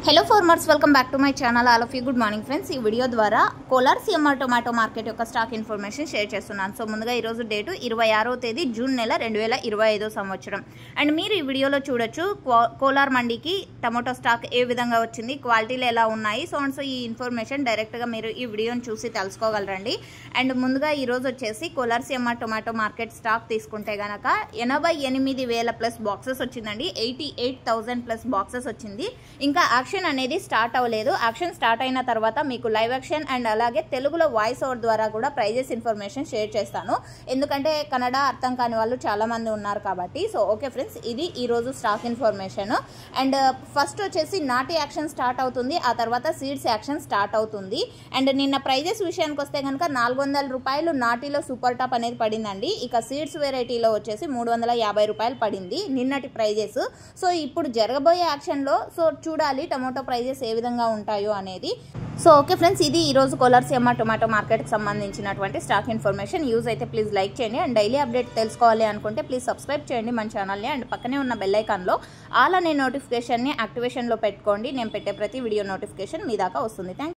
Hello farmers, welcome back to my channel. All of you good morning friends. ఈ video ద్వారా Kolar CMR tomato market యొక్క stock information share చేస్తున్నాను. So ముందుగా ఈరోజు date 26వ తేదీ June నెల 2025 సంవత్సరం. అండ్ మీరు ఈ వీడియోలో చూడొచ్చు కోలార్ మండీకి టమాటో స్టాక్ ఏ విధంగా వచ్చింది, క్వాలిటీలు ఎలా ఉన్నాయి, సో ఈ ఇన్ఫర్మేషన్ డైరెక్ట్గా మీరు ఈ వీడియోని చూసి తెలుసుకోగలరండి. అండ్ ముందుగా ఈరోజు వచ్చేసి Kolar CMR tomato market stock తీసుకుంటే కనుక 88,000 ప్లస్ బాక్సెస్ వచ్చిందండి. 88,000 ప్లస్ బాక్సెస్ వచ్చింది. ఇంకా యాక్షన్ అనేది స్టార్ట్ అవ్వలేదు. యాక్షన్ స్టార్ట్ అయిన తర్వాత మీకు లైవ్ యాక్షన్ అండ్ అలాగే తెలుగులో వాయిస్ ఓవర్ ద్వారా కూడా ప్రైజెస్ ఇన్ఫర్మేషన్ షేర్ చేస్తాను. ఎందుకంటే కన్నడ అర్థం కాని వాళ్ళు చాలా మంది ఉన్నారు కాబట్టి. సో ఓకే ఫ్రెండ్స్, ఇది ఈరోజు స్టాక్ ఇన్ఫర్మేషన్. అండ్ ఫస్ట్ వచ్చేసి నాటి యాక్షన్ స్టార్ట్ అవుతుంది, ఆ తర్వాత సీడ్స్ యాక్షన్ స్టార్ట్ అవుతుంది. అండ్ నిన్న ప్రైజెస్ విషయానికి వస్తే కనుక 400 రూపాయలు నాటిలో సూపర్ టాప్ అనేది పడిందండి. ఇక సీడ్స్ వెరైటీలో వచ్చేసి 350 రూపాయలు పడింది నిన్నటి ప్రైజెస్. సో ఇప్పుడు జరగబోయే యాక్షన్లో సో చూడాలి టమాటో ప్రైజెస్ ఏ విధంగా ఉంటాయో అనేది. సో ఓకే ఫ్రెండ్స్, ఇది ఈరోజు కోలార్ సిఎంఆర్ టొమాటో మార్కెట్కి సంబంధించినటువంటి స్టాక్ ఇన్ఫర్మేషన్. యూజ్ అయితే ప్లీజ్ లైక్ చేయండి. అండ్ డైలీ అప్డేట్ తెలుసుకోవాలి అనుకుంటే ప్లీజ్ సబ్స్క్రైబ్ చేయండి మన ఛానల్ని. అండ్ పక్కనే ఉన్న బెల్ ఐకాన్లో ఆల్ అనే నోటిఫికేషన్ని యాక్టివేషన్లో పెట్టుకోండి. నేను పెట్టే ప్రతి వీడియో నోటిఫికేషన్ మీ దాకా వస్తుంది. థ్యాంక్